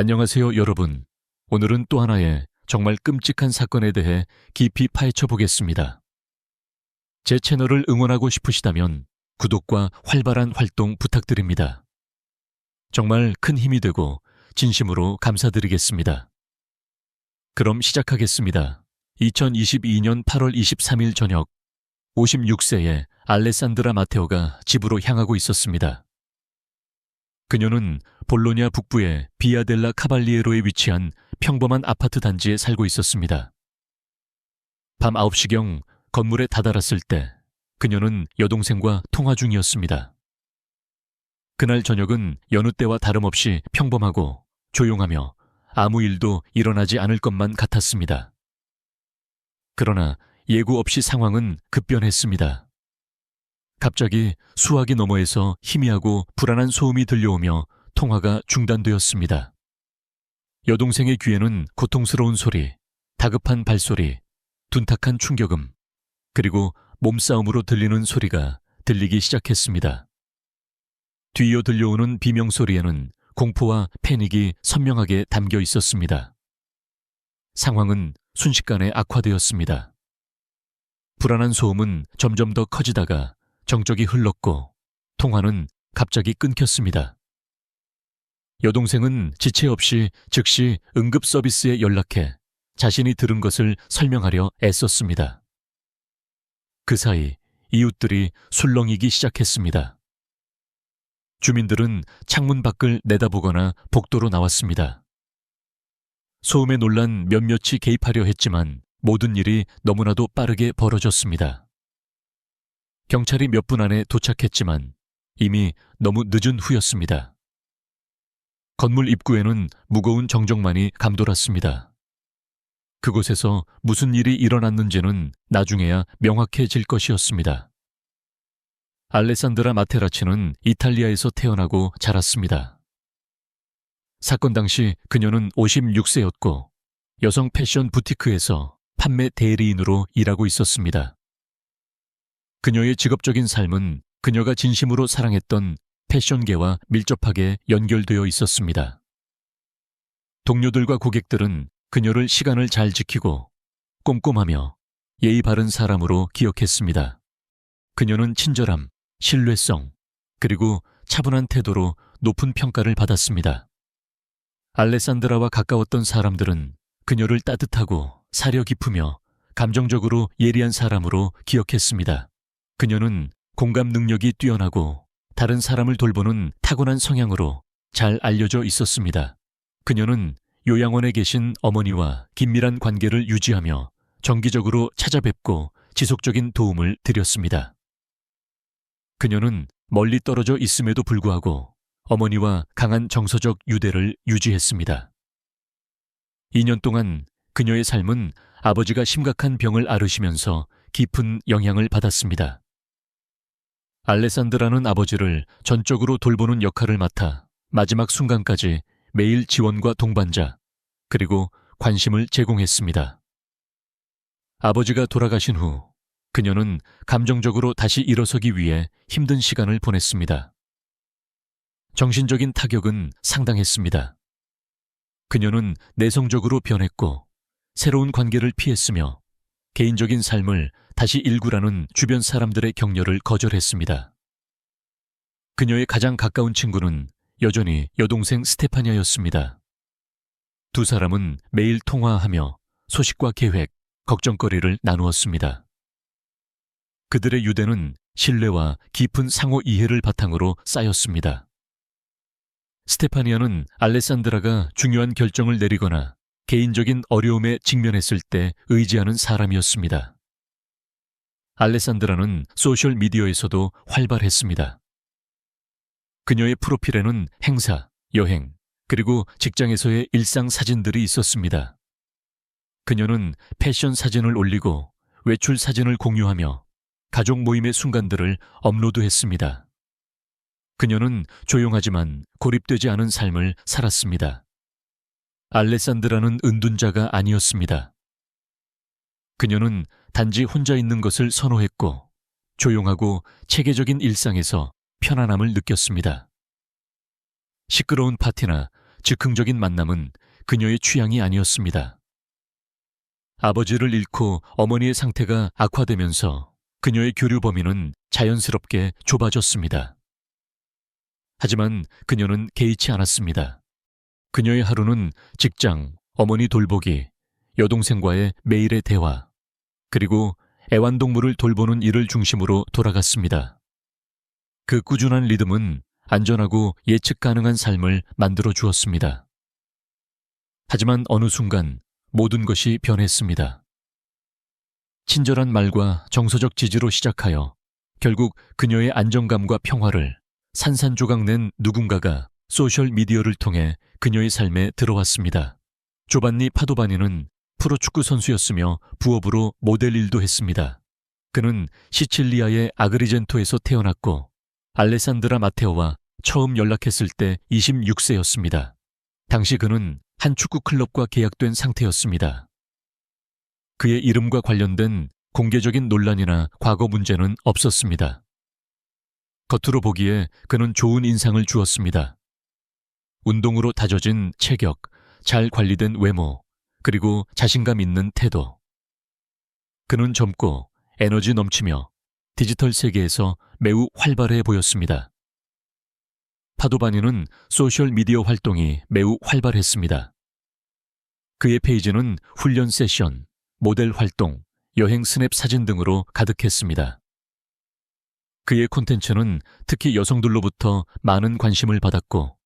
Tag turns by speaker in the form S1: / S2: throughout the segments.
S1: 안녕하세요, 여러분. 오늘은 또 하나의 정말 끔찍한 사건에 대해 깊이 파헤쳐 보겠습니다. 제 채널을 응원하고 싶으시다면 구독과 활발한 활동 부탁드립니다. 정말 큰 힘이 되고 진심으로 감사드리겠습니다. 그럼 시작하겠습니다. 2022년 8월 23일 저녁, 56세의 알레산드라 마테오가 집으로 향하고 있었습니다. 그녀는 볼로냐 북부의 비아델라 카발리에로에 위치한 평범한 아파트 단지에 살고 있었습니다. 밤 9시경 건물에 다다랐을 때 그녀는 여동생과 통화 중이었습니다. 그날 저녁은 여느 때와 다름없이 평범하고 조용하며 아무 일도 일어나지 않을 것만 같았습니다. 그러나 예고 없이 상황은 급변했습니다. 갑자기 수화기 너머에서 희미하고 불안한 소음이 들려오며 통화가 중단되었습니다. 여동생의 귀에는 고통스러운 소리, 다급한 발소리, 둔탁한 충격음, 그리고 몸싸움으로 들리는 소리가 들리기 시작했습니다. 뒤이어 들려오는 비명소리에는 공포와 패닉이 선명하게 담겨 있었습니다. 상황은 순식간에 악화되었습니다. 불안한 소음은 점점 더 커지다가 정적이 흘렀고 통화는 갑자기 끊겼습니다. 여동생은 지체 없이 즉시 응급 서비스에 연락해 자신이 들은 것을 설명하려 애썼습니다. 그 사이 이웃들이 술렁이기 시작했습니다. 주민들은 창문 밖을 내다보거나 복도로 나왔습니다. 소음에 놀란 몇몇이 개입하려 했지만 모든 일이 너무나도 빠르게 벌어졌습니다. 경찰이 몇 분 안에 도착했지만 이미 너무 늦은 후였습니다. 건물 입구에는 무거운 정적만이 감돌았습니다. 그곳에서 무슨 일이 일어났는지는 나중에야 명확해질 것이었습니다. 알레산드라 마테라치는 이탈리아에서 태어나고 자랐습니다. 사건 당시 그녀는 56세였고 여성 패션 부티크에서 판매 대리인으로 일하고 있었습니다. 그녀의 직업적인 삶은 그녀가 진심으로 사랑했던 패션계와 밀접하게 연결되어 있었습니다. 동료들과 고객들은 그녀를 시간을 잘 지키고 꼼꼼하며 예의 바른 사람으로 기억했습니다. 그녀는 친절함, 신뢰성, 그리고 차분한 태도로 높은 평가를 받았습니다. 알레산드라와 가까웠던 사람들은 그녀를 따뜻하고 사려 깊으며 감정적으로 예리한 사람으로 기억했습니다. 그녀는 공감 능력이 뛰어나고 다른 사람을 돌보는 타고난 성향으로 잘 알려져 있었습니다. 그녀는 요양원에 계신 어머니와 긴밀한 관계를 유지하며 정기적으로 찾아뵙고 지속적인 도움을 드렸습니다. 그녀는 멀리 떨어져 있음에도 불구하고 어머니와 강한 정서적 유대를 유지했습니다. 2년 동안 그녀의 삶은 아버지가 심각한 병을 앓으시면서 깊은 영향을 받았습니다. 알레산드라는 아버지를 전적으로 돌보는 역할을 맡아 마지막 순간까지 매일 지원과 동반자, 그리고 관심을 제공했습니다. 아버지가 돌아가신 후 그녀는 감정적으로 다시 일어서기 위해 힘든 시간을 보냈습니다. 정신적인 타격은 상당했습니다. 그녀는 내성적으로 변했고 새로운 관계를 피했으며 개인적인 삶을 다시 일구라는 주변 사람들의 격려를 거절했습니다. 그녀의 가장 가까운 친구는 여전히 여동생 스테파니아였습니다. 두 사람은 매일 통화하며 소식과 계획, 걱정거리를 나누었습니다. 그들의 유대는 신뢰와 깊은 상호 이해를 바탕으로 쌓였습니다. 스테파니아는 알레산드라가 중요한 결정을 내리거나 개인적인 어려움에 직면했을 때 의지하는 사람이었습니다. 알레산드라는 소셜미디어에서도 활발했습니다. 그녀의 프로필에는 행사, 여행, 그리고 직장에서의 일상 사진들이 있었습니다. 그녀는 패션 사진을 올리고 외출 사진을 공유하며 가족 모임의 순간들을 업로드했습니다. 그녀는 조용하지만 고립되지 않은 삶을 살았습니다. 알레산드라는 은둔자가 아니었습니다. 그녀는 단지 혼자 있는 것을 선호했고 조용하고 체계적인 일상에서 편안함을 느꼈습니다. 시끄러운 파티나 즉흥적인 만남은 그녀의 취향이 아니었습니다. 아버지를 잃고 어머니의 상태가 악화되면서 그녀의 교류 범위는 자연스럽게 좁아졌습니다. 하지만 그녀는 개의치 않았습니다. 그녀의 하루는 직장, 어머니 돌보기, 여동생과의 매일의 대화, 그리고 애완동물을 돌보는 일을 중심으로 돌아갔습니다. 그 꾸준한 리듬은 안전하고 예측 가능한 삶을 만들어 주었습니다. 하지만 어느 순간 모든 것이 변했습니다. 친절한 말과 정서적 지지로 시작하여 결국 그녀의 안정감과 평화를 산산조각 낸 누군가가 소셜미디어를 통해 그녀의 삶에 들어왔습니다. 조반니 파도바니는 프로축구 선수였으며 부업으로 모델 일도 했습니다. 그는 시칠리아의 아그리젠토에서 태어났고 알레산드라 마테오와 처음 연락했을 때 26세였습니다. 당시 그는 한 축구 클럽과 계약된 상태였습니다. 그의 이름과 관련된 공개적인 논란이나 과거 문제는 없었습니다. 겉으로 보기에 그는 좋은 인상을 주었습니다. 운동으로 다져진 체격, 잘 관리된 외모, 그리고 자신감 있는 태도. 그는 젊고 에너지 넘치며 디지털 세계에서 매우 활발해 보였습니다. 파도바니는 소셜미디어 활동이 매우 활발했습니다. 그의 페이지는 훈련 세션, 모델 활동, 여행 스냅 사진 등으로 가득했습니다. 그의 콘텐츠는 특히 여성들로부터 많은 관심을 받았고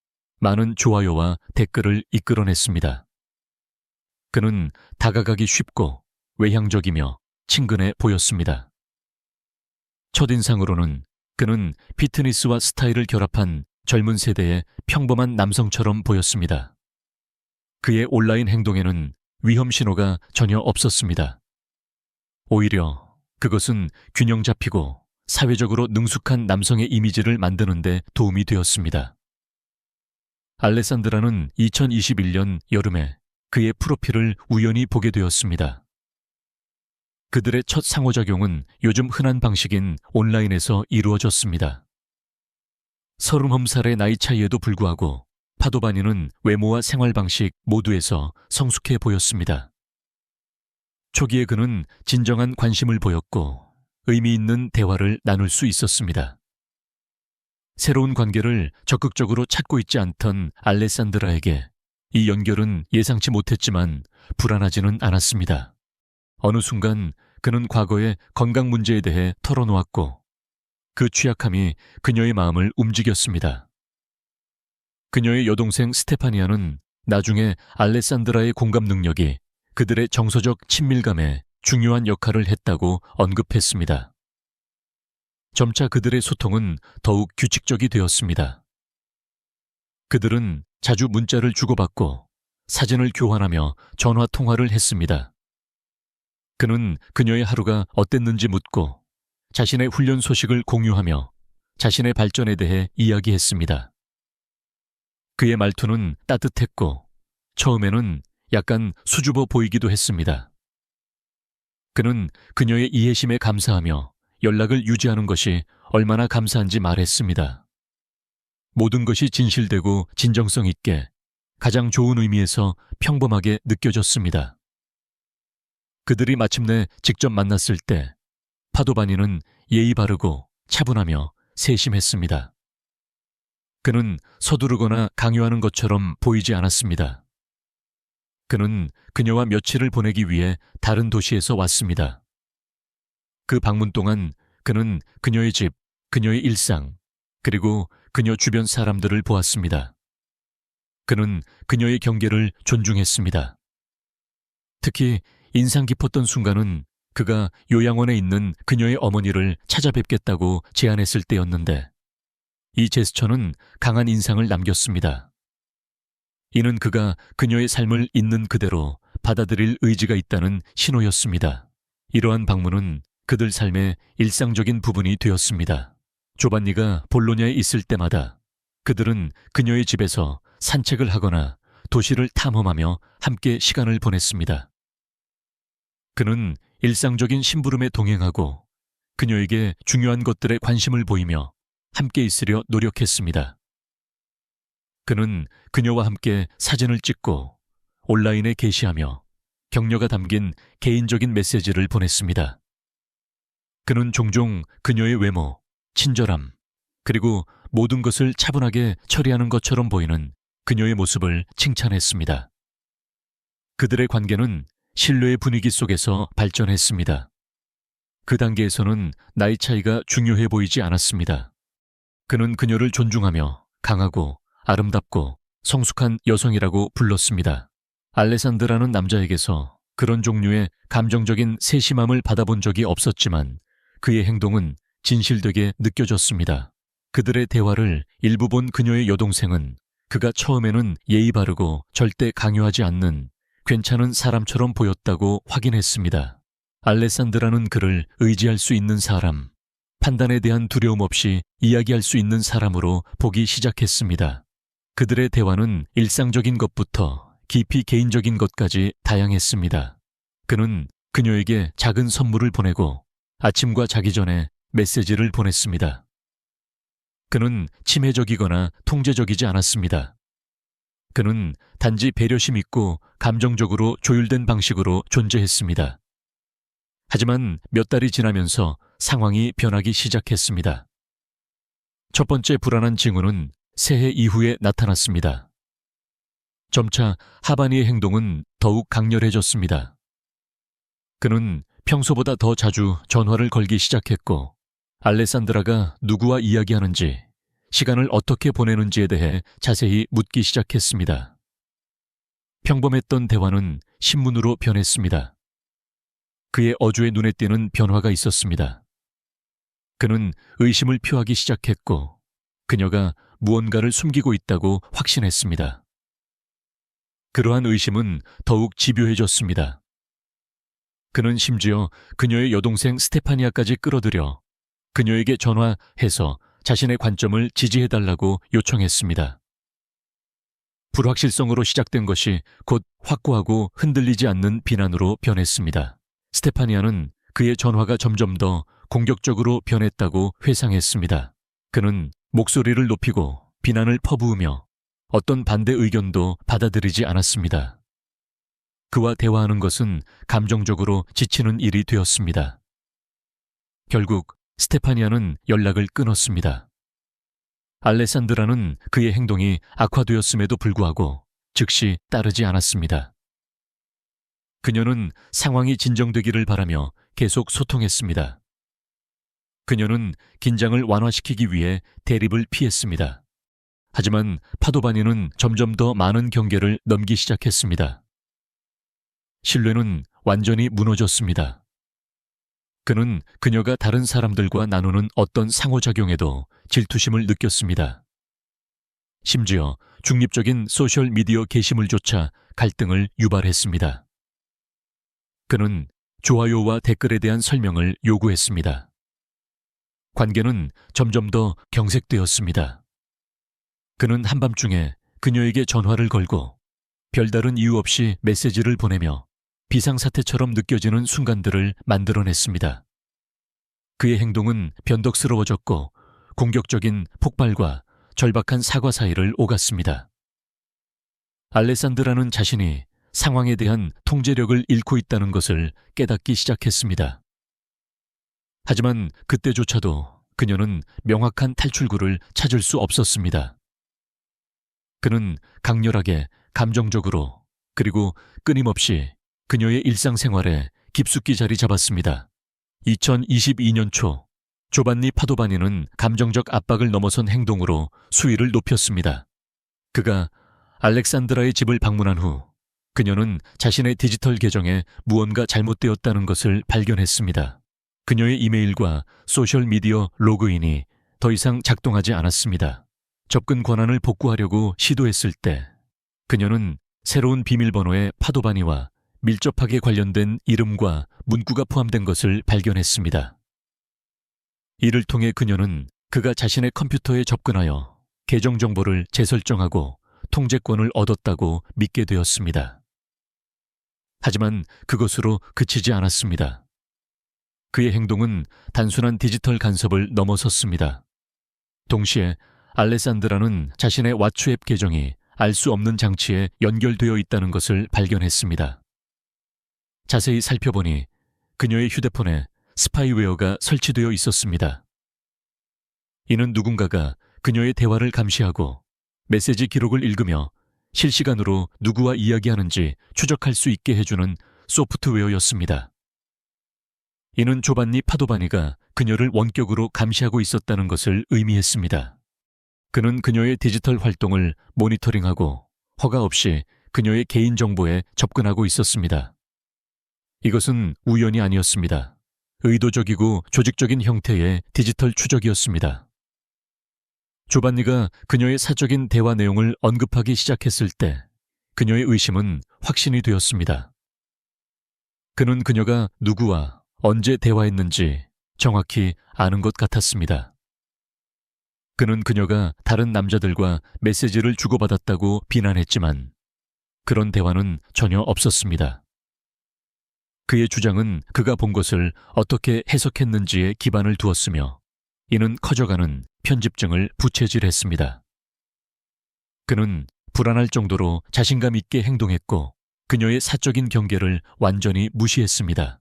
S1: 많은 좋아요와 댓글을 이끌어냈습니다. 그는 다가가기 쉽고 외향적이며 친근해 보였습니다. 첫인상으로는 그는 피트니스와 스타일을 결합한 젊은 세대의 평범한 남성처럼 보였습니다. 그의 온라인 행동에는 위험 신호가 전혀 없었습니다. 오히려 그것은 균형 잡히고 사회적으로 능숙한 남성의 이미지를 만드는 데 도움이 되었습니다. 알레산드라는 2021년 여름에 그의 프로필을 우연히 보게 되었습니다. 그들의 첫 상호작용은 요즘 흔한 방식인 온라인에서 이루어졌습니다. 30살의 나이 차이에도 불구하고 파도바니는 외모와 생활 방식 모두에서 성숙해 보였습니다. 초기에 그는 진정한 관심을 보였고 의미 있는 대화를 나눌 수 있었습니다. 새로운 관계를 적극적으로 찾고 있지 않던 알레산드라에게 이 연결은 예상치 못했지만 불안하지는 않았습니다. 어느 순간 그는 과거의 건강 문제에 대해 털어놓았고 그 취약함이 그녀의 마음을 움직였습니다. 그녀의 여동생 스테파니아는 나중에 알레산드라의 공감 능력이 그들의 정서적 친밀감에 중요한 역할을 했다고 언급했습니다. 점차 그들의 소통은 더욱 규칙적이 되었습니다. 그들은 자주 문자를 주고받고 사진을 교환하며 전화 통화를 했습니다. 그는 그녀의 하루가 어땠는지 묻고 자신의 훈련 소식을 공유하며 자신의 발전에 대해 이야기했습니다. 그의 말투는 따뜻했고 처음에는 약간 수줍어 보이기도 했습니다. 그는 그녀의 이해심에 감사하며 연락을 유지하는 것이 얼마나 감사한지 말했습니다. 모든 것이 진실되고 진정성 있게 가장 좋은 의미에서 평범하게 느껴졌습니다. 그들이 마침내 직접 만났을 때 파도바니는 예의 바르고 차분하며 세심했습니다. 그는 서두르거나 강요하는 것처럼 보이지 않았습니다. 그는 그녀와 며칠을 보내기 위해 다른 도시에서 왔습니다. 그 방문 동안 그는 그녀의 집, 그녀의 일상, 그리고 그녀 주변 사람들을 보았습니다. 그는 그녀의 경계를 존중했습니다. 특히 인상 깊었던 순간은 그가 요양원에 있는 그녀의 어머니를 찾아뵙겠다고 제안했을 때였는데 이 제스처는 강한 인상을 남겼습니다. 이는 그가 그녀의 삶을 있는 그대로 받아들일 의지가 있다는 신호였습니다. 이러한 방문은 그들 삶의 일상적인 부분이 되었습니다. 조반니가 볼로냐에 있을 때마다 그들은 그녀의 집에서 산책을 하거나 도시를 탐험하며 함께 시간을 보냈습니다. 그는 일상적인 심부름에 동행하고 그녀에게 중요한 것들에 관심을 보이며 함께 있으려 노력했습니다. 그는 그녀와 함께 사진을 찍고 온라인에 게시하며 격려가 담긴 개인적인 메시지를 보냈습니다. 그는 종종 그녀의 외모, 친절함, 그리고 모든 것을 차분하게 처리하는 것처럼 보이는 그녀의 모습을 칭찬했습니다. 그들의 관계는 신뢰의 분위기 속에서 발전했습니다. 그 단계에서는 나이 차이가 중요해 보이지 않았습니다. 그는 그녀를 존중하며 강하고 아름답고 성숙한 여성이라고 불렀습니다. 알레산드라는 남자에게서 그런 종류의 감정적인 세심함을 받아본 적이 없었지만 그의 행동은 진실되게 느껴졌습니다. 그들의 대화를 일부 본 그녀의 여동생은 그가 처음에는 예의 바르고 절대 강요하지 않는 괜찮은 사람처럼 보였다고 확인했습니다. 알레산드라는 그를 의지할 수 있는 사람, 판단에 대한 두려움 없이 이야기할 수 있는 사람으로 보기 시작했습니다. 그들의 대화는 일상적인 것부터 깊이 개인적인 것까지 다양했습니다. 그는 그녀에게 작은 선물을 보내고 아침과 자기 전에 메시지를 보냈습니다. 그는 치매적이거나 통제적이지 않았습니다. 그는 단지 배려심 있고 감정적으로 조율된 방식으로 존재했습니다. 하지만 몇 달이 지나면서 상황이 변하기 시작했습니다. 첫 번째 불안한 징후는 새해 이후에 나타났습니다. 점차 하바니의 행동은 더욱 강렬해졌습니다. 그는 평소보다 더 자주 전화를 걸기 시작했고 알레산드라가 누구와 이야기하는지, 시간을 어떻게 보내는지에 대해 자세히 묻기 시작했습니다. 평범했던 대화는 신문으로 변했습니다. 그의 어조에 눈에 띄는 변화가 있었습니다. 그는 의심을 표하기 시작했고 그녀가 무언가를 숨기고 있다고 확신했습니다. 그러한 의심은 더욱 집요해졌습니다. 그는 심지어 그녀의 여동생 스테파니아까지 끌어들여 그녀에게 전화해서 자신의 관점을 지지해달라고 요청했습니다. 불확실성으로 시작된 것이 곧 확고하고 흔들리지 않는 비난으로 변했습니다. 스테파니아는 그의 전화가 점점 더 공격적으로 변했다고 회상했습니다. 그는 목소리를 높이고 비난을 퍼부으며 어떤 반대 의견도 받아들이지 않았습니다. 그와 대화하는 것은 감정적으로 지치는 일이 되었습니다. 결국 스테파니아는 연락을 끊었습니다. 알레산드라는 그의 행동이 악화되었음에도 불구하고 즉시 따르지 않았습니다. 그녀는 상황이 진정되기를 바라며 계속 소통했습니다. 그녀는 긴장을 완화시키기 위해 대립을 피했습니다. 하지만 파도바니는 점점 더 많은 경계를 넘기 시작했습니다. 신뢰는 완전히 무너졌습니다. 그는 그녀가 다른 사람들과 나누는 어떤 상호작용에도 질투심을 느꼈습니다. 심지어 중립적인 소셜미디어 게시물조차 갈등을 유발했습니다. 그는 좋아요와 댓글에 대한 설명을 요구했습니다. 관계는 점점 더 경색되었습니다. 그는 한밤중에 그녀에게 전화를 걸고 별다른 이유 없이 메시지를 보내며 비상사태처럼 느껴지는 순간들을 만들어냈습니다. 그의 행동은 변덕스러워졌고 공격적인 폭발과 절박한 사과 사이를 오갔습니다. 알레산드라는 자신이 상황에 대한 통제력을 잃고 있다는 것을 깨닫기 시작했습니다. 하지만 그때조차도 그녀는 명확한 탈출구를 찾을 수 없었습니다. 그는 강렬하게, 감정적으로, 그리고 끊임없이 그녀의 일상생활에 깊숙이 자리 잡았습니다. 2022년 초, 조반니 파도바니는 감정적 압박을 넘어선 행동으로 수위를 높였습니다. 그가 알렉산드라의 집을 방문한 후 그녀는 자신의 디지털 계정에 무언가 잘못되었다는 것을 발견했습니다. 그녀의 이메일과 소셜미디어 로그인이 더 이상 작동하지 않았습니다. 접근 권한을 복구하려고 시도했을 때 그녀는 새로운 비밀번호의 파도바니와 밀접하게 관련된 이름과 문구가 포함된 것을 발견했습니다. 이를 통해 그녀는 그가 자신의 컴퓨터에 접근하여 계정 정보를 재설정하고 통제권을 얻었다고 믿게 되었습니다. 하지만 그것으로 그치지 않았습니다. 그의 행동은 단순한 디지털 간섭을 넘어섰습니다. 동시에 알레산드라는 자신의 왓츠앱 계정이 알 수 없는 장치에 연결되어 있다는 것을 발견했습니다. 자세히 살펴보니 그녀의 휴대폰에 스파이웨어가 설치되어 있었습니다. 이는 누군가가 그녀의 대화를 감시하고 메시지 기록을 읽으며 실시간으로 누구와 이야기하는지 추적할 수 있게 해주는 소프트웨어였습니다. 이는 조반니 파도바니가 그녀를 원격으로 감시하고 있었다는 것을 의미했습니다. 그는 그녀의 디지털 활동을 모니터링하고 허가 없이 그녀의 개인정보에 접근하고 있었습니다. 이것은 우연이 아니었습니다. 의도적이고 조직적인 형태의 디지털 추적이었습니다. 조반니가 그녀의 사적인 대화 내용을 언급하기 시작했을 때 그녀의 의심은 확신이 되었습니다. 그는 그녀가 누구와 언제 대화했는지 정확히 아는 것 같았습니다. 그는 그녀가 다른 남자들과 메시지를 주고받았다고 비난했지만 그런 대화는 전혀 없었습니다. 그의 주장은 그가 본 것을 어떻게 해석했는지에 기반을 두었으며 이는 커져가는 편집증을 부채질했습니다. 그는 불안할 정도로 자신감 있게 행동했고 그녀의 사적인 경계를 완전히 무시했습니다.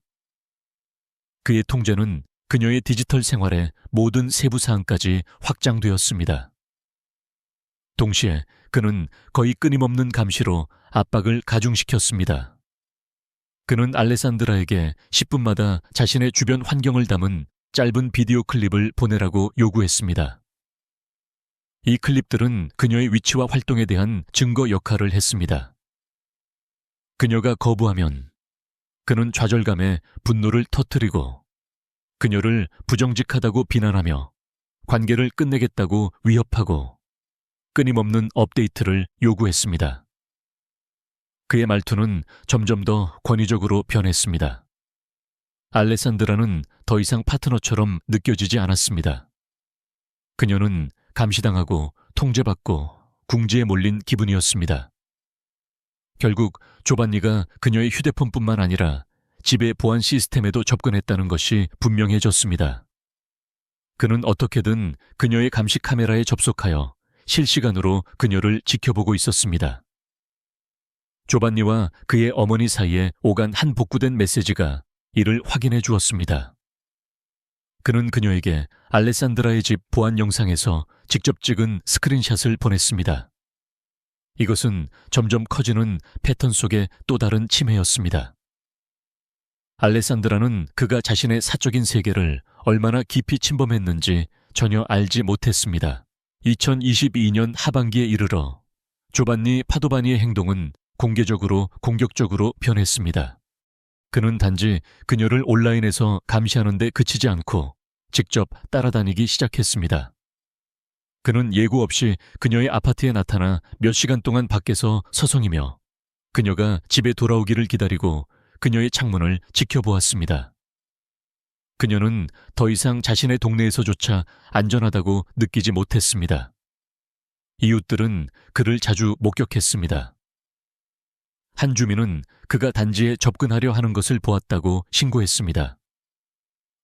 S1: 그의 통제는 그녀의 디지털 생활의 모든 세부 사항까지 확장되었습니다. 동시에 그는 거의 끊임없는 감시로 압박을 가중시켰습니다. 그는 알레산드라에게 10분마다 자신의 주변 환경을 담은 짧은 비디오 클립을 보내라고 요구했습니다. 이 클립들은 그녀의 위치와 활동에 대한 증거 역할을 했습니다. 그녀가 거부하면 그는 좌절감에 분노를 터뜨리고 그녀를 부정직하다고 비난하며 관계를 끝내겠다고 위협하고 끊임없는 업데이트를 요구했습니다. 그의 말투는 점점 더 권위적으로 변했습니다. 알레산드라는 더 이상 파트너처럼 느껴지지 않았습니다. 그녀는 감시당하고 통제받고 궁지에 몰린 기분이었습니다. 결국 조반니가 그녀의 휴대폰뿐만 아니라 집의 보안 시스템에도 접근했다는 것이 분명해졌습니다. 그는 어떻게든 그녀의 감시 카메라에 접속하여 실시간으로 그녀를 지켜보고 있었습니다. 조반니와 그의 어머니 사이에 오간 한 복구된 메시지가 이를 확인해 주었습니다. 그는 그녀에게 알레산드라의 집 보안 영상에서 직접 찍은 스크린샷을 보냈습니다. 이것은 점점 커지는 패턴 속의 또 다른 침해였습니다. 알레산드라는 그가 자신의 사적인 세계를 얼마나 깊이 침범했는지 전혀 알지 못했습니다. 2022년 하반기에 이르러 조반니 파도바니의 행동은 공개적으로 공격적으로 변했습니다. 그는 단지 그녀를 온라인에서 감시하는 데 그치지 않고 직접 따라다니기 시작했습니다. 그는 예고 없이 그녀의 아파트에 나타나 몇 시간 동안 밖에서 서성이며 그녀가 집에 돌아오기를 기다리고 그녀의 창문을 지켜보았습니다. 그녀는 더 이상 자신의 동네에서조차 안전하다고 느끼지 못했습니다. 이웃들은 그를 자주 목격했습니다. 한 주민은 그가 단지에 접근하려 하는 것을 보았다고 신고했습니다.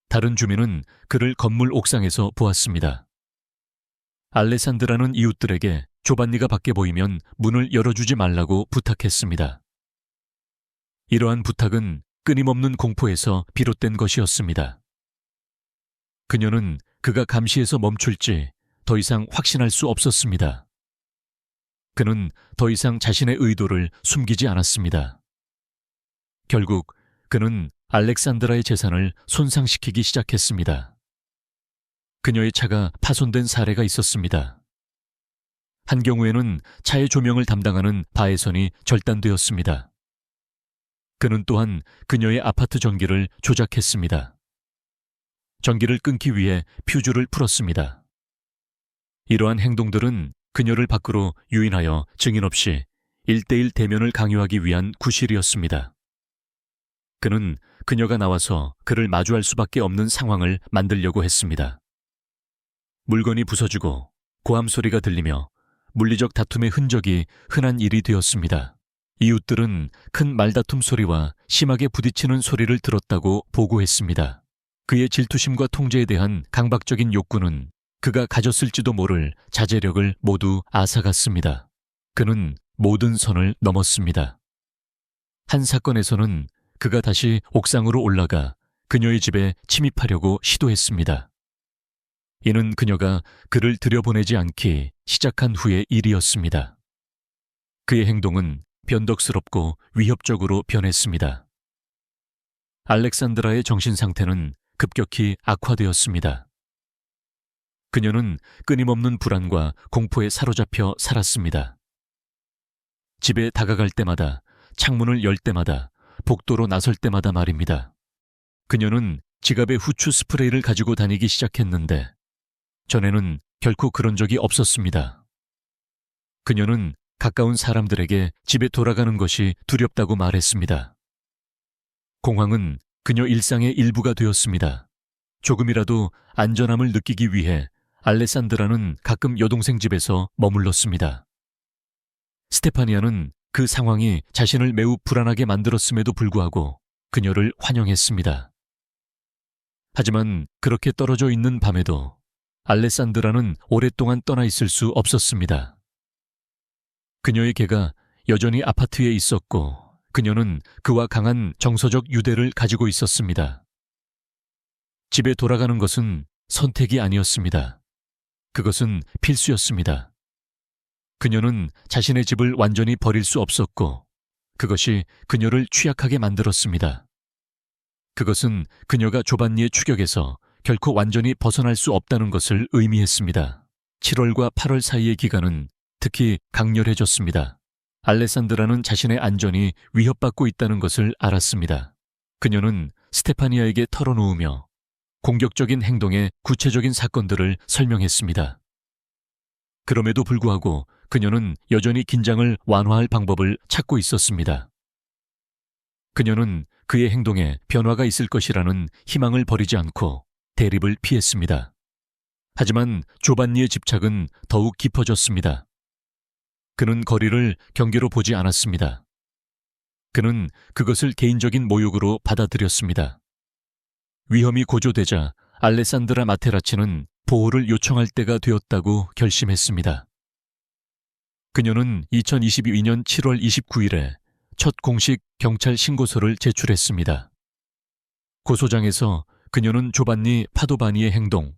S1: 다른 주민은 그를 건물 옥상에서 보았습니다. 알레산드라는 이웃들에게 조반니가 밖에 보이면 문을 열어주지 말라고 부탁했습니다. 이러한 부탁은 끊임없는 공포에서 비롯된 것이었습니다. 그녀는 그가 감시에서 멈출지 더 이상 확신할 수 없었습니다. 그는 더 이상 자신의 의도를 숨기지 않았습니다. 결국 그는 알렉산드라의 재산을 손상시키기 시작했습니다. 그녀의 차가 파손된 사례가 있었습니다. 한 경우에는 차의 조명을 담당하는 바에선이 절단되었습니다. 그는 또한 그녀의 아파트 전기를 조작했습니다. 전기를 끊기 위해 퓨즈를 풀었습니다. 이러한 행동들은 그녀를 밖으로 유인하여 증인 없이 1:1 대면을 강요하기 위한 구실이었습니다. 그는 그녀가 나와서 그를 마주할 수밖에 없는 상황을 만들려고 했습니다. 물건이 부서지고 고함 소리가 들리며 물리적 다툼의 흔적이 흔한 일이 되었습니다. 이웃들은 큰 말다툼 소리와 심하게 부딪히는 소리를 들었다고 보고했습니다. 그의 질투심과 통제에 대한 강박적인 욕구는 그가 가졌을지도 모를 자제력을 모두 앗아갔습니다. 그는 모든 선을 넘었습니다. 한 사건에서는 그가 다시 옥상으로 올라가 그녀의 집에 침입하려고 시도했습니다. 이는 그녀가 그를 들여보내지 않기 시작한 후의 일이었습니다. 그의 행동은 변덕스럽고 위협적으로 변했습니다. 알렉산드라의 정신 상태는 급격히 악화되었습니다. 그녀는 끊임없는 불안과 공포에 사로잡혀 살았습니다. 집에 다가갈 때마다, 창문을 열 때마다, 복도로 나설 때마다 말입니다. 그녀는 지갑에 후추 스프레이를 가지고 다니기 시작했는데 전에는 결코 그런 적이 없었습니다. 그녀는 가까운 사람들에게 집에 돌아가는 것이 두렵다고 말했습니다. 공황은 그녀 일상의 일부가 되었습니다. 조금이라도 안전함을 느끼기 위해 알레산드라는 가끔 여동생 집에서 머물렀습니다. 스테파니아는 그 상황이 자신을 매우 불안하게 만들었음에도 불구하고 그녀를 환영했습니다. 하지만 그렇게 떨어져 있는 밤에도 알레산드라는 오랫동안 떠나 있을 수 없었습니다. 그녀의 개가 여전히 아파트에 있었고 그녀는 그와 강한 정서적 유대를 가지고 있었습니다. 집에 돌아가는 것은 선택이 아니었습니다. 그것은 필수였습니다. 그녀는 자신의 집을 완전히 버릴 수 없었고 그것이 그녀를 취약하게 만들었습니다. 그것은 그녀가 조반니의 추격에서 결코 완전히 벗어날 수 없다는 것을 의미했습니다. 7월과 8월 사이의 기간은 특히 강렬해졌습니다. 알레산드라는 자신의 안전이 위협받고 있다는 것을 알았습니다. 그녀는 스테파니아에게 털어놓으며 공격적인 행동의 구체적인 사건들을 설명했습니다. 그럼에도 불구하고 그녀는 여전히 긴장을 완화할 방법을 찾고 있었습니다. 그녀는 그의 행동에 변화가 있을 것이라는 희망을 버리지 않고 대립을 피했습니다. 하지만 조반니의 집착은 더욱 깊어졌습니다. 그는 거리를 경계로 보지 않았습니다. 그는 그것을 개인적인 모욕으로 받아들였습니다. 위험이 고조되자 알레산드라 마테라치는 보호를 요청할 때가 되었다고 결심했습니다. 그녀는 2022년 7월 29일에 첫 공식 경찰 신고서를 제출했습니다. 고소장에서 그녀는 조반니 파도바니의 행동,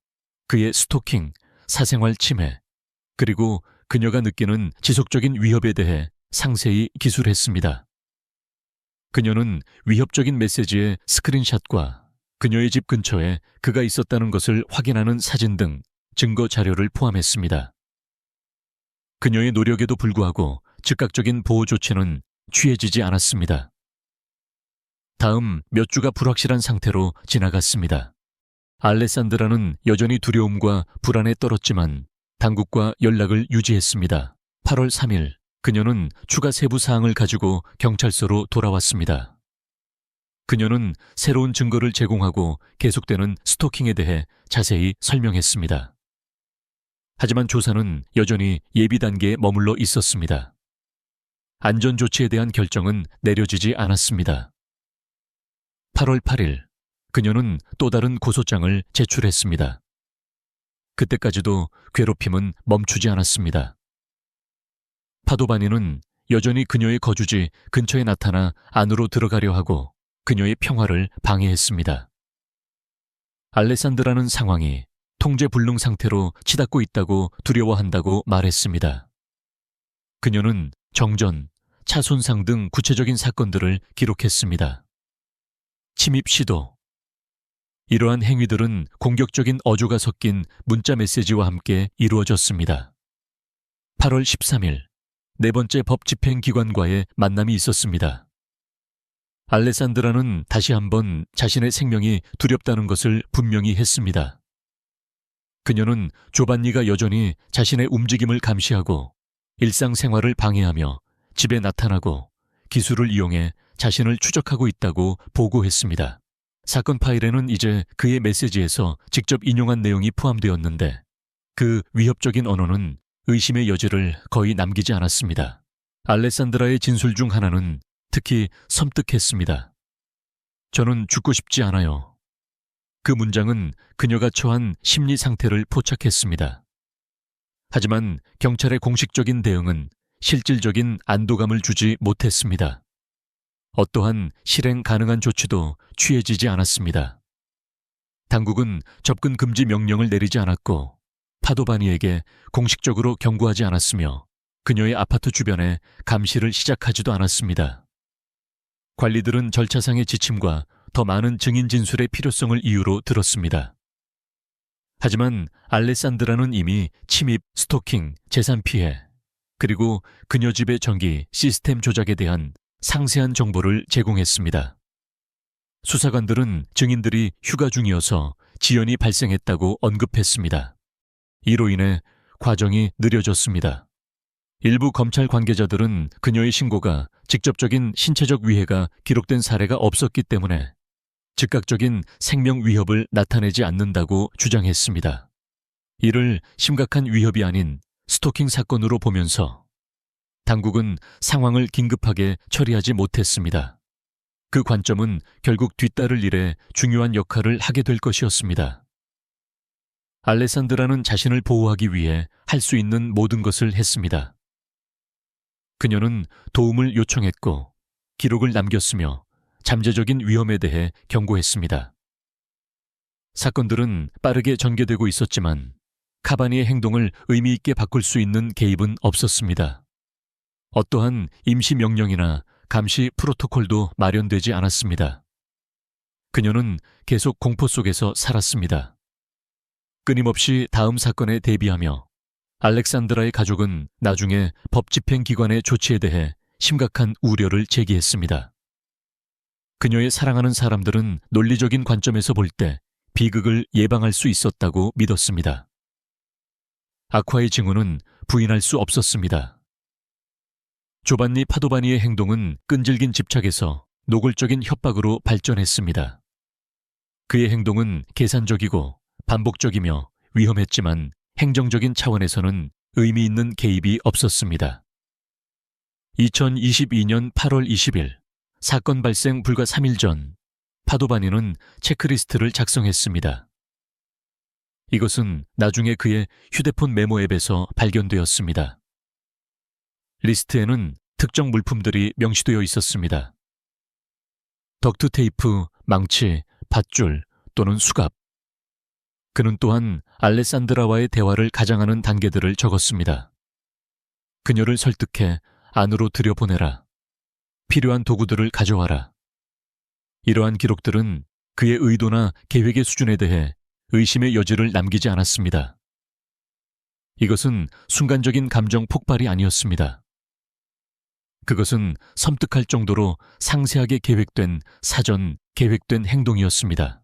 S1: 그의 스토킹, 사생활 침해, 그리고 그녀가 느끼는 지속적인 위협에 대해 상세히 기술했습니다. 그녀는 위협적인 메시지의 스크린샷과 그녀의 집 근처에 그가 있었다는 것을 확인하는 사진 등 증거 자료를 포함했습니다. 그녀의 노력에도 불구하고 즉각적인 보호 조치는 취해지지 않았습니다. 다음 몇 주가 불확실한 상태로 지나갔습니다. 알레산드라는 여전히 두려움과 불안에 떨었지만 당국과 연락을 유지했습니다. 8월 3일, 그녀는 추가 세부 사항을 가지고 경찰서로 돌아왔습니다. 그녀는 새로운 증거를 제공하고 계속되는 스토킹에 대해 자세히 설명했습니다. 하지만 조사는 여전히 예비 단계에 머물러 있었습니다. 안전 조치에 대한 결정은 내려지지 않았습니다. 8월 8일, 그녀는 또 다른 고소장을 제출했습니다. 그때까지도 괴롭힘은 멈추지 않았습니다. 파도바니는 여전히 그녀의 거주지 근처에 나타나 안으로 들어가려 하고 그녀의 평화를 방해했습니다. 알레산드라는 상황이 통제불능 상태로 치닫고 있다고 두려워한다고 말했습니다. 그녀는 정전, 차 손상 등 구체적인 사건들을 기록했습니다. 침입 시도. 이러한 행위들은 공격적인 어조가 섞인 문자 메시지와 함께 이루어졌습니다. 8월 13일, 네 번째 법 집행기관과의 만남이 있었습니다. 알레산드라는 다시 한번 자신의 생명이 두렵다는 것을 분명히 했습니다. 그녀는 조반니가 여전히 자신의 움직임을 감시하고 일상생활을 방해하며 집에 나타나고 기술을 이용해 자신을 추적하고 있다고 보고했습니다. 사건 파일에는 이제 그의 메시지에서 직접 인용한 내용이 포함되었는데 그 위협적인 언어는 의심의 여지를 거의 남기지 않았습니다. 알레산드라의 진술 중 하나는 특히 섬뜩했습니다. 저는 죽고 싶지 않아요. 그 문장은 그녀가 처한 심리 상태를 포착했습니다. 하지만 경찰의 공식적인 대응은 실질적인 안도감을 주지 못했습니다. 어떠한 실행 가능한 조치도 취해지지 않았습니다. 당국은 접근 금지 명령을 내리지 않았고 파도바니에게 공식적으로 경고하지 않았으며 그녀의 아파트 주변에 감시를 시작하지도 않았습니다. 관리들은 절차상의 지침과 더 많은 증인 진술의 필요성을 이유로 들었습니다. 하지만 알레산드라는 이미 침입, 스토킹, 재산 피해, 그리고 그녀 집의 전기, 시스템 조작에 대한 상세한 정보를 제공했습니다. 수사관들은 증인들이 휴가 중이어서 지연이 발생했다고 언급했습니다. 이로 인해 과정이 느려졌습니다. 일부 검찰 관계자들은 그녀의 신고가 직접적인 신체적 위해가 기록된 사례가 없었기 때문에 즉각적인 생명 위협을 나타내지 않는다고 주장했습니다. 이를 심각한 위협이 아닌 스토킹 사건으로 보면서 당국은 상황을 긴급하게 처리하지 못했습니다. 그 관점은 결국 뒤따를 일에 중요한 역할을 하게 될 것이었습니다. 알레산드라는 자신을 보호하기 위해 할 수 있는 모든 것을 했습니다. 그녀는 도움을 요청했고 기록을 남겼으며 잠재적인 위험에 대해 경고했습니다. 사건들은 빠르게 전개되고 있었지만 카바니의 행동을 의미 있게 바꿀 수 있는 개입은 없었습니다. 어떠한 임시 명령이나 감시 프로토콜도 마련되지 않았습니다. 그녀는 계속 공포 속에서 살았습니다. 끊임없이 다음 사건에 대비하며 알렉산드라의 가족은 나중에 법집행기관의 조치에 대해 심각한 우려를 제기했습니다. 그녀의 사랑하는 사람들은 논리적인 관점에서 볼 때 비극을 예방할 수 있었다고 믿었습니다. 아쿠아의 증언은 부인할 수 없었습니다. 조반니 파도바니의 행동은 끈질긴 집착에서 노골적인 협박으로 발전했습니다. 그의 행동은 계산적이고 반복적이며 위험했지만 행정적인 차원에서는 의미 있는 개입이 없었습니다. 2022년 8월 20일, 사건 발생 불과 3일 전, 파도바니는 체크리스트를 작성했습니다. 이것은 나중에 그의 휴대폰 메모 앱에서 발견되었습니다. 리스트에는 특정 물품들이 명시되어 있었습니다. 덕트 테이프, 망치, 밧줄 또는 수갑. 그는 또한 알레산드라와의 대화를 가장하는 단계들을 적었습니다. 그녀를 설득해 안으로 들여보내라. 필요한 도구들을 가져와라. 이러한 기록들은 그의 의도나 계획의 수준에 대해 의심의 여지를 남기지 않았습니다. 이것은 순간적인 감정 폭발이 아니었습니다. 그것은 섬뜩할 정도로 상세하게 계획된 사전 계획된 행동이었습니다.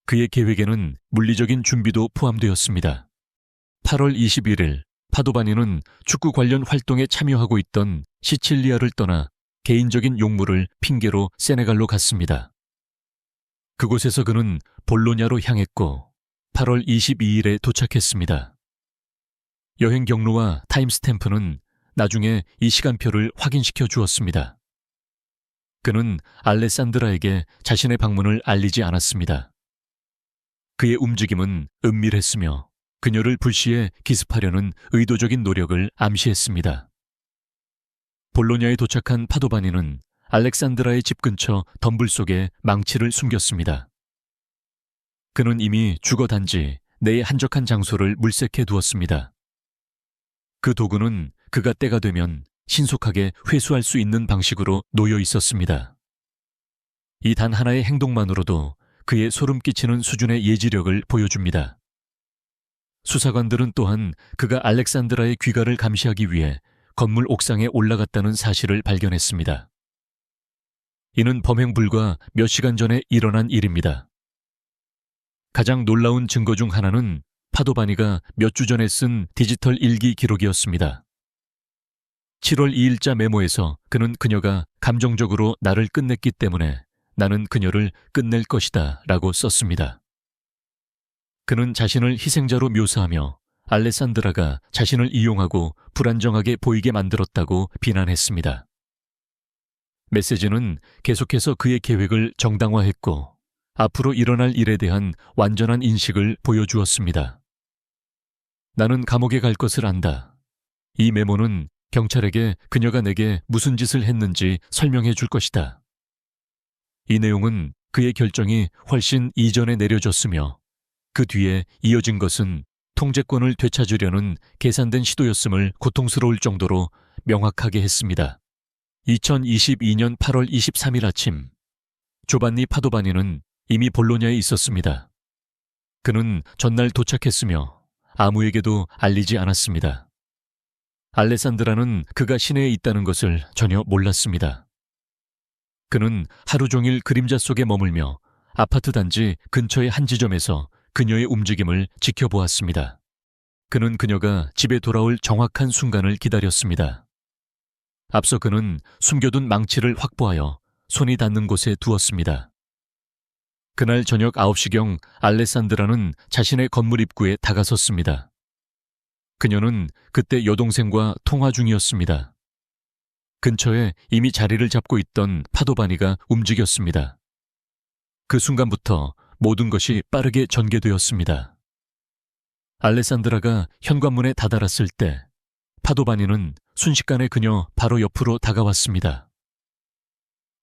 S1: 그의 계획에는 물리적인 준비도 포함되었습니다. 8월 21일, 파도바니는 축구 관련 활동에 참여하고 있던 시칠리아를 떠나 개인적인 용무를 핑계로 세네갈로 갔습니다. 그곳에서 그는 볼로냐로 향했고 8월 22일에 도착했습니다. 여행 경로와 타임스탬프는 나중에 이 시간표를 확인시켜 주었습니다. 그는 알레산드라에게 자신의 방문을 알리지 않았습니다. 그의 움직임은 은밀했으며 그녀를 불시에 기습하려는 의도적인 노력을 암시했습니다. 볼로냐에 도착한 파도바니는 알렉산드라의 집 근처 덤불 속에 망치를 숨겼습니다. 그는 이미 주거단지 내의 한적한 장소를 물색해 두었습니다. 그 도구는 그가 때가 되면 신속하게 회수할 수 있는 방식으로 놓여 있었습니다. 이 단 하나의 행동만으로도 그의 소름 끼치는 수준의 예지력을 보여줍니다. 수사관들은 또한 그가 알렉산드라의 귀가를 감시하기 위해 건물 옥상에 올라갔다는 사실을 발견했습니다. 이는 범행 불과 몇 시간 전에 일어난 일입니다. 가장 놀라운 증거 중 하나는 파도바니가 몇 주 전에 쓴 디지털 일기 기록이었습니다. 7월 2일자 메모에서 그는 그녀가 감정적으로 나를 끝냈기 때문에 나는 그녀를 끝낼 것이다 라고 썼습니다. 그는 자신을 희생자로 묘사하며 알레산드라가 자신을 이용하고 불안정하게 보이게 만들었다고 비난했습니다. 메시지는 계속해서 그의 계획을 정당화했고 앞으로 일어날 일에 대한 완전한 인식을 보여주었습니다. 나는 감옥에 갈 것을 안다. 이 메모는 경찰에게 그녀가 내게 무슨 짓을 했는지 설명해 줄 것이다. 이 내용은 그의 결정이 훨씬 이전에 내려졌으며 그 뒤에 이어진 것은 통제권을 되찾으려는 계산된 시도였음을 고통스러울 정도로 명확하게 했습니다. 2022년 8월 23일 아침, 조반니 파도바니는 이미 볼로냐에 있었습니다. 그는 전날 도착했으며 아무에게도 알리지 않았습니다. 알레산드라는 그가 시내에 있다는 것을 전혀 몰랐습니다. 그는 하루 종일 그림자 속에 머물며 아파트 단지 근처의 한 지점에서 그녀의 움직임을 지켜보았습니다. 그는 그녀가 집에 돌아올 정확한 순간을 기다렸습니다. 앞서 그는 숨겨둔 망치를 확보하여 손이 닿는 곳에 두었습니다. 그날 저녁 9시경 알레산드라는 자신의 건물 입구에 다가섰습니다. 그녀는 그때 여동생과 통화 중이었습니다. 근처에 이미 자리를 잡고 있던 파도바니가 움직였습니다. 그 순간부터 모든 것이 빠르게 전개되었습니다. 알레산드라가 현관문에 다다랐을 때 파도바니는 순식간에 그녀 바로 옆으로 다가왔습니다.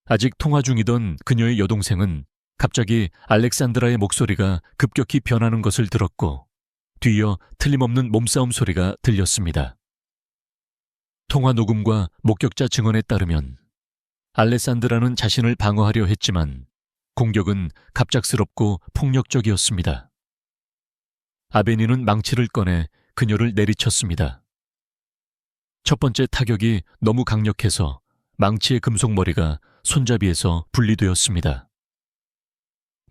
S1: 아직 통화 중이던 그녀의 여동생은 갑자기 알렉산드라의 목소리가 급격히 변하는 것을 들었고 뒤이어 틀림없는 몸싸움 소리가 들렸습니다. 통화 녹음과 목격자 증언에 따르면 알레산드라는 자신을 방어하려 했지만 공격은 갑작스럽고 폭력적이었습니다. 아베니는 망치를 꺼내 그녀를 내리쳤습니다. 첫 번째 타격이 너무 강력해서 망치의 금속머리가 손잡이에서 분리되었습니다.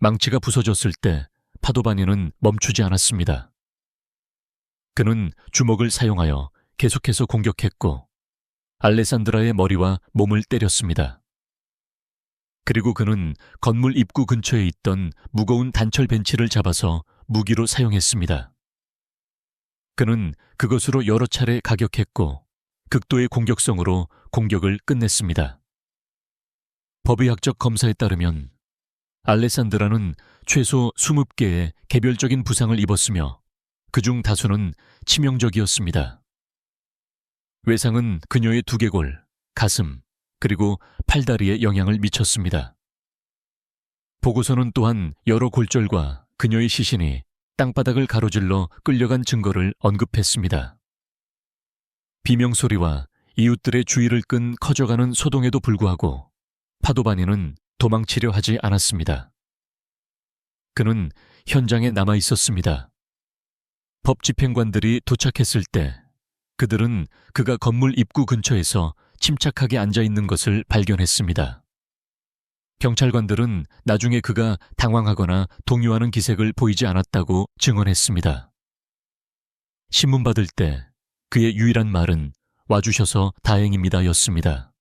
S1: 망치가 부서졌을 때 파도바니는 멈추지 않았습니다. 그는 주먹을 사용하여 계속해서 공격했고 알레산드라의 머리와 몸을 때렸습니다. 그리고 그는 건물 입구 근처에 있던 무거운 단철 벤치를 잡아서 무기로 사용했습니다. 그는 그것으로 여러 차례 가격했고 극도의 공격성으로 공격을 끝냈습니다. 법의학적 검사에 따르면 알레산드라는 최소 20개의 개별적인 부상을 입었으며 그중 다수는 치명적이었습니다. 외상은 그녀의 두개골, 가슴, 그리고 팔다리에 영향을 미쳤습니다. 보고서는 또한 여러 골절과 그녀의 시신이 땅바닥을 가로질러 끌려간 증거를 언급했습니다. 비명소리와 이웃들의 주의를 끈 커져가는 소동에도 불구하고 파도바니는 도망치려 하지 않았습니다. 그는 현장에 남아 있었습니다. 법 집행관들이 도착했을 때 그들은 그가 건물 입구 근처에서 침착하게 앉아 있는 것을 발견했습니다. 경찰관들은 나중에 그가 당황하거나 동요하는 기색을 보이지 않았다고 증언했습니다. 신문 받을 때 그의 유일한 말은 와주셔서 다행입니다였습니다.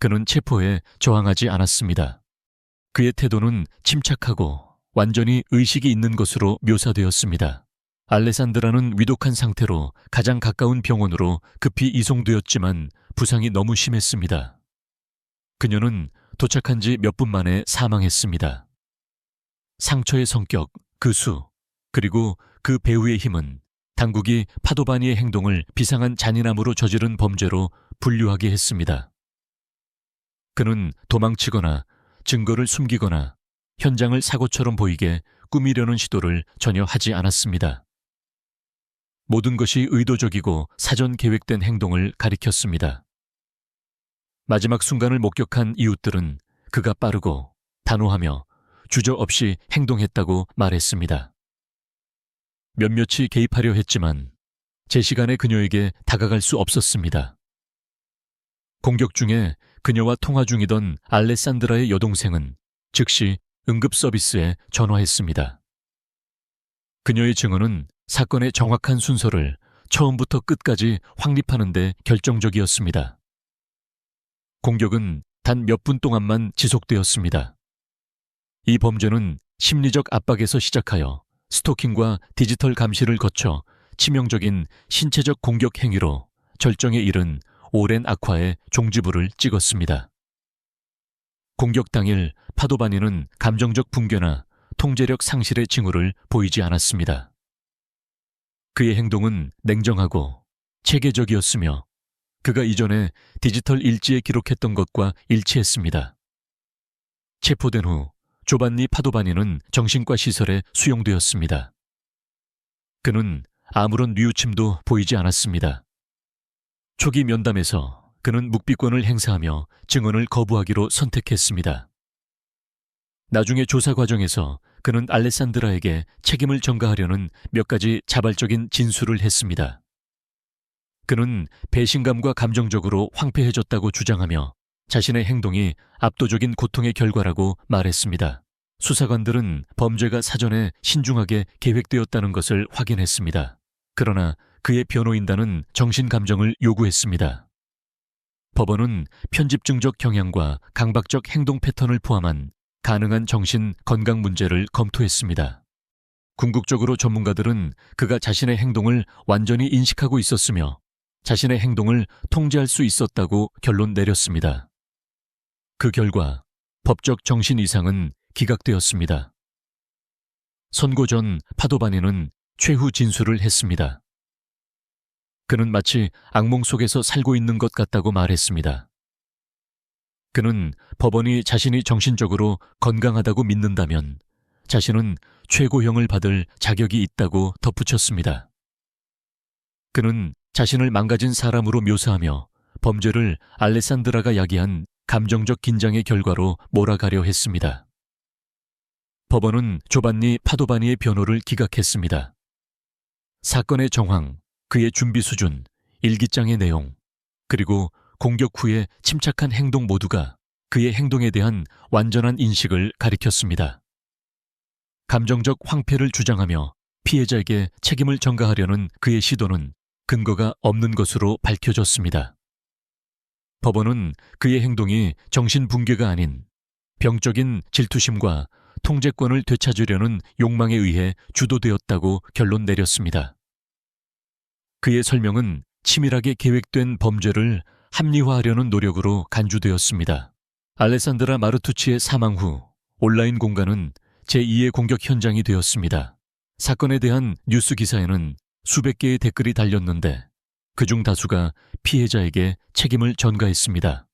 S1: 그는 체포에 저항하지 않았습니다. 그의 태도는 침착하고 완전히 의식이 있는 것으로 묘사되었습니다. 알레산드라는 위독한 상태로 가장 가까운 병원으로 급히 이송되었지만 부상이 너무 심했습니다. 그녀는 도착한 지 몇 분 만에 사망했습니다. 상처의 성격, 그 수, 그리고 그 배후의 힘은 당국이 파도바니의 행동을 비상한 잔인함으로 저지른 범죄로 분류하게 했습니다. 그는 도망치거나 증거를 숨기거나 현장을 사고처럼 보이게 꾸미려는 시도를 전혀 하지 않았습니다. 모든 것이 의도적이고 사전 계획된 행동을 가리켰습니다. 마지막 순간을 목격한 이웃들은 그가 빠르고 단호하며 주저없이 행동했다고 말했습니다. 몇몇이 개입하려 했지만 제 시간에 그녀에게 다가갈 수 없었습니다. 공격 중에 그녀와 통화 중이던 알레산드라의 여동생은 즉시 응급서비스에 전화했습니다. 그녀의 증언은 사건의 정확한 순서를 처음부터 끝까지 확립하는 데 결정적이었습니다. 공격은 단 몇 분 동안만 지속되었습니다. 이 범죄는 심리적 압박에서 시작하여 스토킹과 디지털 감시를 거쳐 치명적인 신체적 공격 행위로 절정에 이른 오랜 악화의 종지부를 찍었습니다. 공격 당일 파도바니는 감정적 붕괴나 통제력 상실의 징후를 보이지 않았습니다. 그의 행동은 냉정하고 체계적이었으며 그가 이전에 디지털 일지에 기록했던 것과 일치했습니다. 체포된 후 조반니 파도바니는 정신과 시설에 수용되었습니다. 그는 아무런 뉘우침도 보이지 않았습니다. 초기 면담에서 그는 묵비권을 행사하며 증언을 거부하기로 선택했습니다. 나중에 조사 과정에서 그는 알레산드라에게 책임을 전가하려는 몇 가지 자발적인 진술을 했습니다. 그는 배신감과 감정적으로 황폐해졌다고 주장하며 자신의 행동이 압도적인 고통의 결과라고 말했습니다. 수사관들은 범죄가 사전에 신중하게 계획되었다는 것을 확인했습니다. 그러나 그의 변호인단은 정신감정을 요구했습니다. 법원은 편집증적 경향과 강박적 행동 패턴을 포함한 가능한 정신 건강 문제를 검토했습니다. 궁극적으로 전문가들은 그가 자신의 행동을 완전히 인식하고 있었으며 자신의 행동을 통제할 수 있었다고 결론 내렸습니다. 그 결과 법적 정신 이상은 기각되었습니다. 선고 전 파도바니는 최후 진술을 했습니다. 그는 마치 악몽 속에서 살고 있는 것 같다고 말했습니다. 그는 법원이 자신이 정신적으로 건강하다고 믿는다면 자신은 최고형을 받을 자격이 있다고 덧붙였습니다. 그는 자신을 망가진 사람으로 묘사하며 범죄를 알레산드라가 야기한 감정적 긴장의 결과로 몰아가려 했습니다. 법원은 조반니 파도바니의 변호를 기각했습니다. 사건의 정황, 그의 준비 수준, 일기장의 내용, 그리고 공격 후의 침착한 행동 모두가 그의 행동에 대한 완전한 인식을 가리켰습니다. 감정적 황폐를 주장하며 피해자에게 책임을 전가하려는 그의 시도는 근거가 없는 것으로 밝혀졌습니다. 법원은 그의 행동이 정신붕괴가 아닌 병적인 질투심과 통제권을 되찾으려는 욕망에 의해 주도되었다고 결론 내렸습니다. 그의 설명은 치밀하게 계획된 범죄를 합리화하려는 노력으로 간주되었습니다. 알레산드라 마르투치의 사망 후 온라인 공간은 제2의 공격 현장이 되었습니다. 사건에 대한 뉴스 기사에는 수백 개의 댓글이 달렸는데 그중 다수가 피해자에게 책임을 전가했습니다.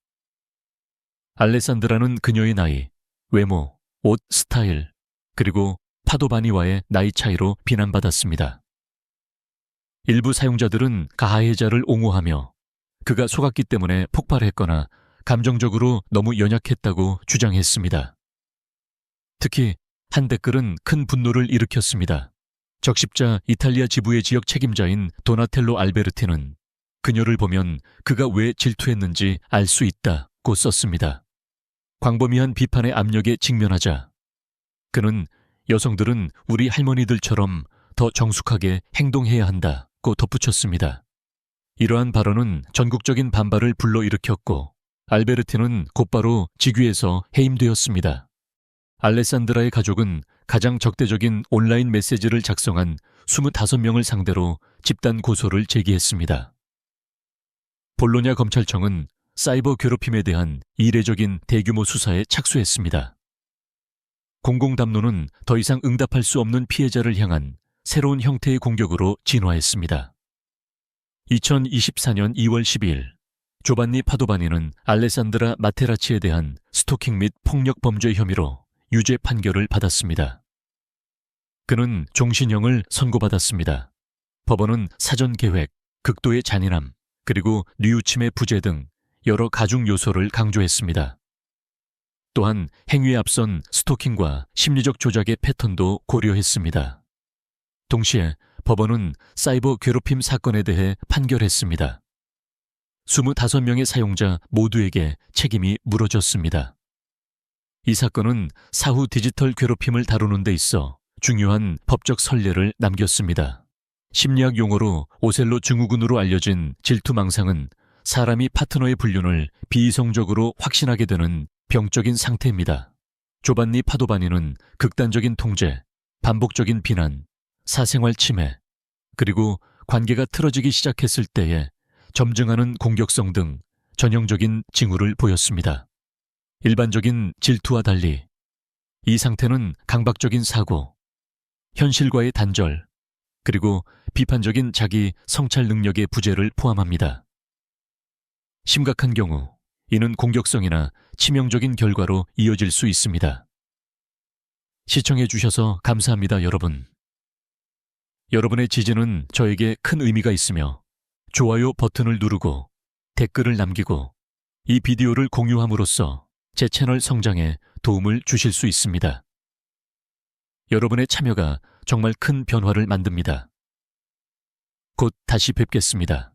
S1: 알레산드라는 그녀의 나이, 외모, 옷 스타일, 그리고 파도바니와의 나이 차이로 비난받았습니다. 일부 사용자들은 가해자를 옹호하며 그가 속았기 때문에 폭발했거나 감정적으로 너무 연약했다고 주장했습니다. 특히 한 댓글은 큰 분노를 일으켰습니다. 적십자 이탈리아 지부의 지역 책임자인 도나텔로 알베르티는 그녀를 보면 그가 왜 질투했는지 알 수 있다고 썼습니다. 광범위한 비판의 압력에 직면하자 그는 여성들은 우리 할머니들처럼 더 정숙하게 행동해야 한다고 덧붙였습니다. 이러한 발언은 전국적인 반발을 불러일으켰고 알베르티는 곧바로 직위에서 해임되었습니다. 알레산드라의 가족은 가장 적대적인 온라인 메시지를 작성한 25명을 상대로 집단 고소를 제기했습니다. 볼로냐 검찰청은 사이버 괴롭힘에 대한 이례적인 대규모 수사에 착수했습니다. 공공담론은 더 이상 응답할 수 없는 피해자를 향한 새로운 형태의 공격으로 진화했습니다. 2024년 2월 12일 조반니 파도바니는 알레산드라 마테라치에 대한 스토킹 및 폭력 범죄 혐의로 유죄 판결을 받았습니다. 그는 종신형을 선고받았습니다. 법원은 사전 계획, 극도의 잔인함, 그리고 뉘우침의 부재 등 여러 가중 요소를 강조했습니다. 또한 행위에 앞선 스토킹과 심리적 조작의 패턴도 고려했습니다. 동시에 법원은 사이버 괴롭힘 사건에 대해 판결했습니다. 25명의 사용자 모두에게 책임이 물어졌습니다. 이 사건은 사후 디지털 괴롭힘을 다루는 데 있어 중요한 법적 선례를 남겼습니다. 심리학 용어로 오셀로 증후군으로 알려진 질투망상은 사람이 파트너의 불륜을 비이성적으로 확신하게 되는 병적인 상태입니다. 조반니 파도바니는 극단적인 통제, 반복적인 비난, 사생활 침해, 그리고 관계가 틀어지기 시작했을 때에 점증하는 공격성 등 전형적인 징후를 보였습니다. 일반적인 질투와 달리 이 상태는 강박적인 사고, 현실과의 단절, 그리고 비판적인 자기 성찰 능력의 부재를 포함합니다. 심각한 경우 이는 공격성이나 치명적인 결과로 이어질 수 있습니다. 시청해 주셔서 감사합니다, 여러분. 여러분의 지지는 저에게 큰 의미가 있으며 좋아요 버튼을 누르고 댓글을 남기고 이 비디오를 공유함으로써 제 채널 성장에 도움을 주실 수 있습니다. 여러분의 참여가 정말 큰 변화를 만듭니다. 곧 다시 뵙겠습니다.